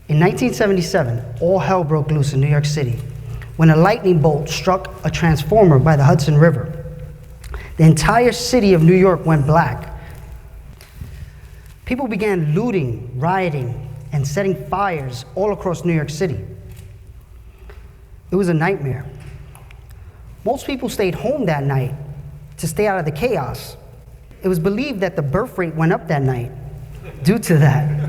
In 1977, all hell broke loose in New York City when a lightning bolt struck a transformer by the Hudson River. The entire city of New York went black. People began looting, rioting, and setting fires all across New York City. It was a nightmare. Most people stayed home that night to stay out of the chaos. It was believed that the birth rate went up that night due to that.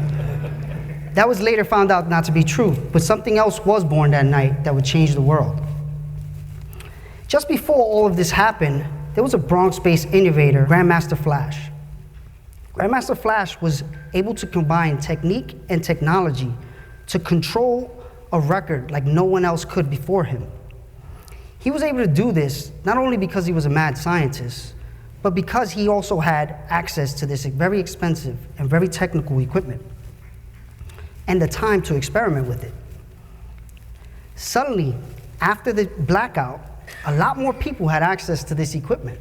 That was later found out not to be true, but something else was born that night that would change the world. Just before all of this happened, there was a Bronx-based innovator, Grandmaster Flash. Grandmaster Flash was able to combine technique and technology to control a record like no one else could before him. He was able to do this not only because he was a mad scientist, but because he also had access to this very expensive and very technical equipment and the time to experiment with it. Suddenly, after the blackout, a lot more people had access to this equipment.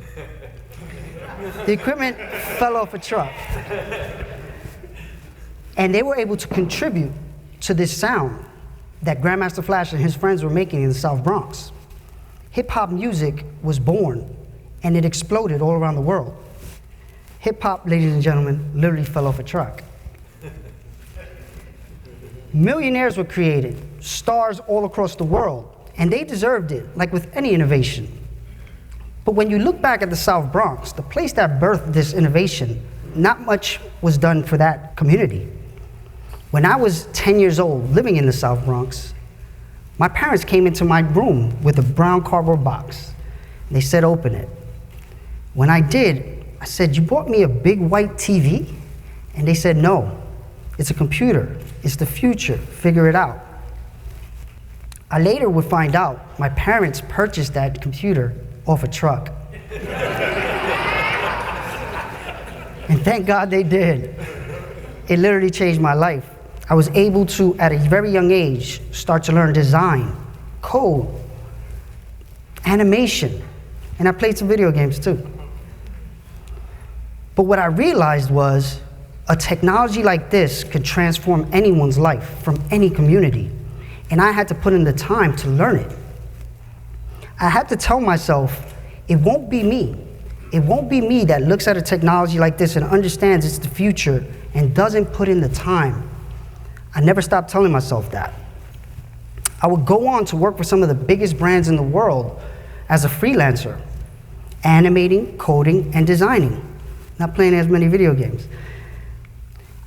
The equipment fell off a truck. And they were able to contribute to this sound that Grandmaster Flash and his friends were making in the South Bronx. Hip-hop music was born, and it exploded all around the world. Hip-hop, ladies and gentlemen, literally fell off a truck. Millionaires were created, stars all across the world, and they deserved it, like with any innovation. But when you look back at the South Bronx, the place that birthed this innovation, not much was done for that community. When I was 10 years old, living in the South Bronx, my parents came into my room with a brown cardboard box. They said, "Open it." When I did, I said, "You bought me a big white TV?" And they said, "No, it's a computer. It's the future. Figure it out." I later would find out my parents purchased that computer off a truck. And thank God they did. It literally changed my life. I was able to, at a very young age, start to learn design, code, animation, and I played some video games too. But what I realized was a technology like this could transform anyone's life from any community, and I had to put in the time to learn it. I had to tell myself, it won't be me. It won't be me that looks at a technology like this and understands it's the future and doesn't put in the time. I never stopped telling myself that. I would go on to work for some of the biggest brands in the world as a freelancer, animating, coding, and designing, not playing as many video games.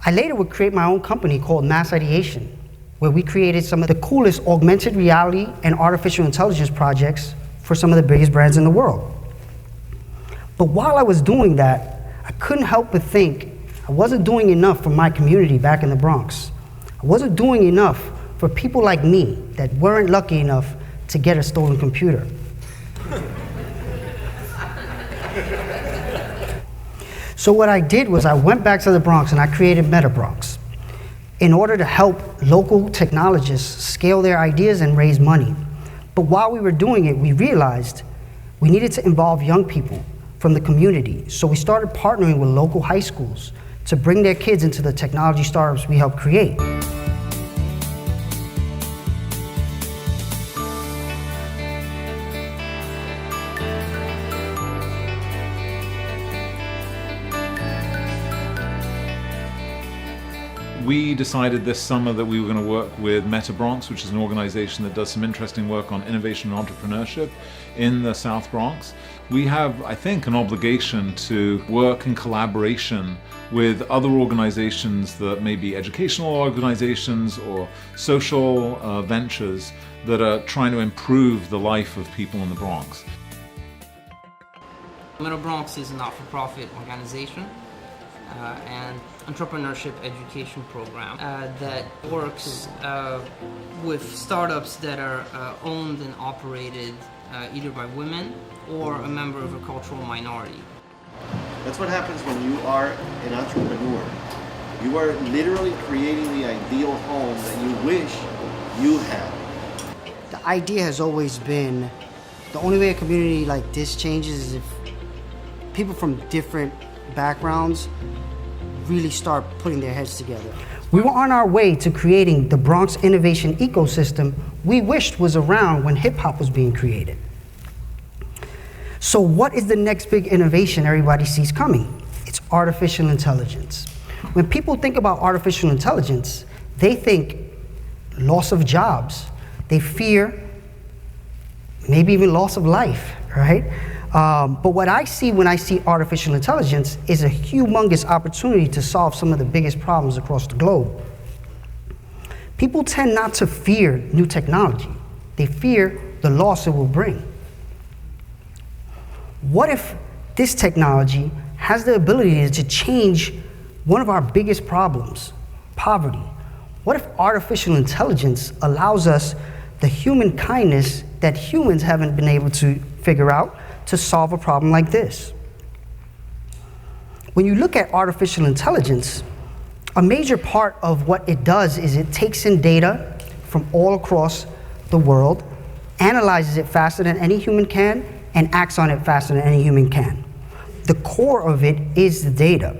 I later would create my own company called Mass Ideation, where we created some of the coolest augmented reality and artificial intelligence projects for some of the biggest brands in the world. But while I was doing that, I couldn't help but think I wasn't doing enough for my community back in the Bronx. I wasn't doing enough for people like me that weren't lucky enough to get a stolen computer. So what I did was I went back to the Bronx and I created Meta Bronx in order to help local technologists scale their ideas and raise money. But while we were doing it, we realized we needed to involve young people from the community. So we started partnering with local high schools to bring their kids into the technology startups we helped create. We decided this summer that we were going to work with Meta Bronx, which is an organization that does some interesting work on innovation and entrepreneurship in the South Bronx. We have, I think, an obligation to work in collaboration with other organizations that may be educational organizations or social ventures that are trying to improve the life of people in the Bronx. Meta Bronx is a not-for-profit organization and entrepreneurship education program that works with startups that are owned and operated either by women or a member of a cultural minority. That's what happens when you are an entrepreneur. You are literally creating the ideal home that you wish you had. The idea has always been the only way a community like this changes is if people from different backgrounds really start putting their heads together. We were on our way to creating the Bronx innovation ecosystem we wished was around when hip hop was being created. So what is the next big innovation everybody sees coming? It's artificial intelligence. When people think about artificial intelligence, they think loss of jobs. They fear maybe even loss of life, right? But what I see when I see artificial intelligence is a humongous opportunity to solve some of the biggest problems across the globe. People tend not to fear new technology. They fear the loss it will bring. What if this technology has the ability to change one of our biggest problems, poverty? What if artificial intelligence allows us the human kindness that humans haven't been able to figure out to solve a problem like this? When you look at artificial intelligence, a major part of what it does is it takes in data from all across the world, analyzes it faster than any human can, and acts on it faster than any human can. The core of it is the data.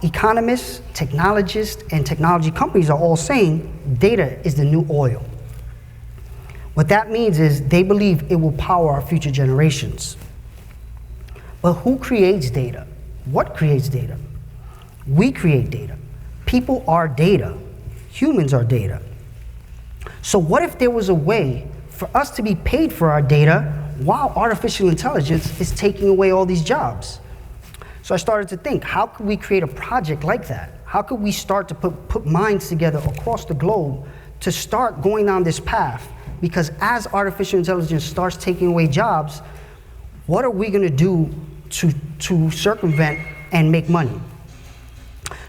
Economists, technologists, and technology companies are all saying data is the new oil. What that means is they believe it will power our future generations. But who creates data? What creates data? We create data. People are data. Humans are data. So what if there was a way for us to be paid for our data while artificial intelligence is taking away all these jobs? So I started to think, how could we create a project like that? How could we start to put minds together across the globe to start going down this path? Because as artificial intelligence starts taking away jobs, what are we going to do to circumvent and make money?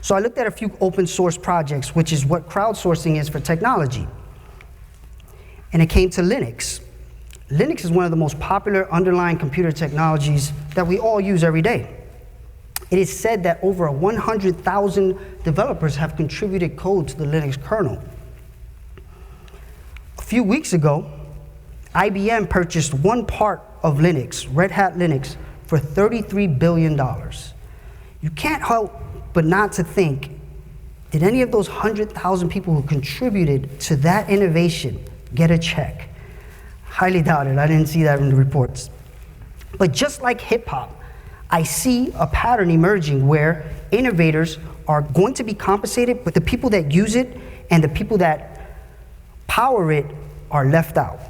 So I looked at a few open source projects, which is what crowdsourcing is for technology. And it came to Linux. Linux is one of the most popular underlying computer technologies that we all use every day. It is said that over 100,000 developers have contributed code to the Linux kernel. A few weeks ago, IBM purchased one part of Linux, Red Hat Linux, for $33 billion. You can't help but not to think, did any of those 100,000 people who contributed to that innovation get a check? Highly doubt it. I didn't see that in the reports. But just like hip hop, I see a pattern emerging where innovators are going to be compensated, but the people that use it and the people that power it are left out.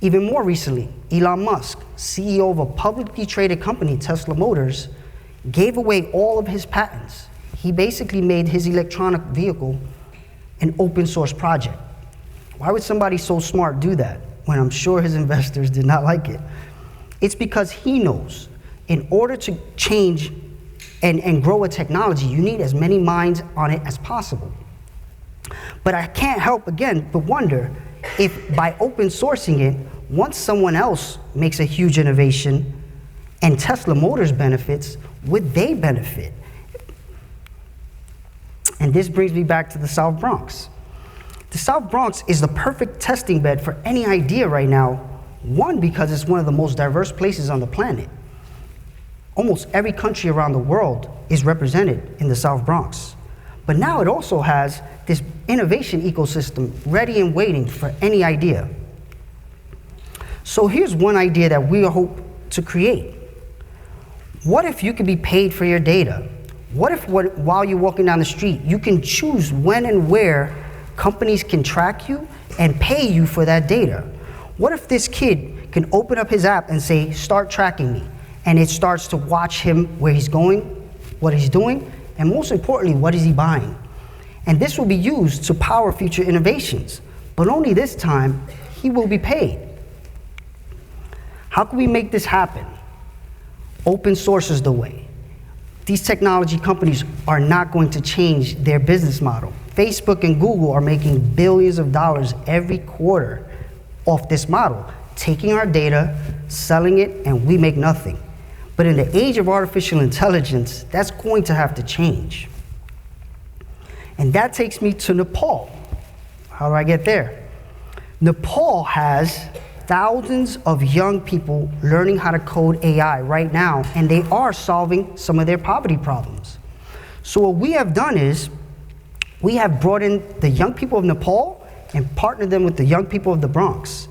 Even more recently, Elon Musk, CEO of a publicly traded company, Tesla Motors, gave away all of his patents. He basically made his electronic vehicle an open source project. Why would somebody so smart do that when I'm sure his investors did not like it? It's because he knows in order to change and grow a technology, you need as many minds on it as possible. But I can't help, again, but wonder if by open sourcing it, once someone else makes a huge innovation and Tesla Motors benefits, would they benefit? And this brings me back to the South Bronx. The South Bronx is the perfect testing bed for any idea right now. One, because it's one of the most diverse places on the planet. Almost every country around the world is represented in the South Bronx. But now it also has this innovation ecosystem ready and waiting for any idea. So here's one idea that we hope to create. What if you could be paid for your data? What if while you're walking down the street, you can choose when and where companies can track you and pay you for that data? What if this kid can open up his app and say, start tracking me, and it starts to watch him where he's going, what he's doing, and most importantly, what is he buying? And this will be used to power future innovations, but only this time, he will be paid. How can we make this happen? Open source is the way. These technology companies are not going to change their business model. Facebook and Google are making billions of dollars every quarter off this model, taking our data, selling it, and we make nothing. But in the age of artificial intelligence, that's going to have to change. And that takes me to Nepal. How do I get there? Nepal has thousands of young people learning how to code AI right now, and they are solving some of their poverty problems. So what we have done is, we have brought in the young people of Nepal and partnered them with the young people of the Bronx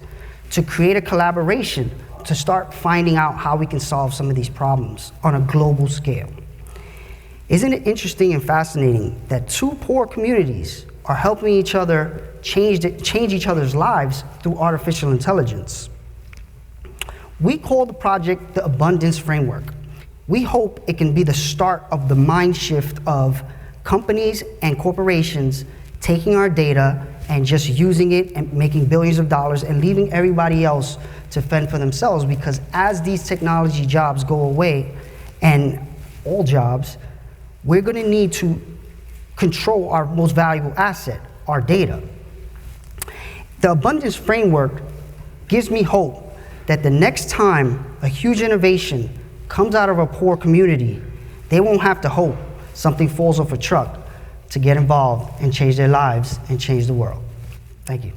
to create a collaboration to start finding out how we can solve some of these problems on a global scale. Isn't it interesting and fascinating that two poor communities are helping each other change each other's lives through artificial intelligence? We call the project the Abundance Framework. We hope it can be the start of the mind shift of companies and corporations taking our data and just using it and making billions of dollars and leaving everybody else to fend for themselves, because as these technology jobs go away, and all jobs, we're going to need to control our most valuable asset, our data. The Abundance Framework gives me hope that the next time a huge innovation comes out of a poor community, they won't have to hope something falls off a truck to get involved and change their lives and change the world. Thank you.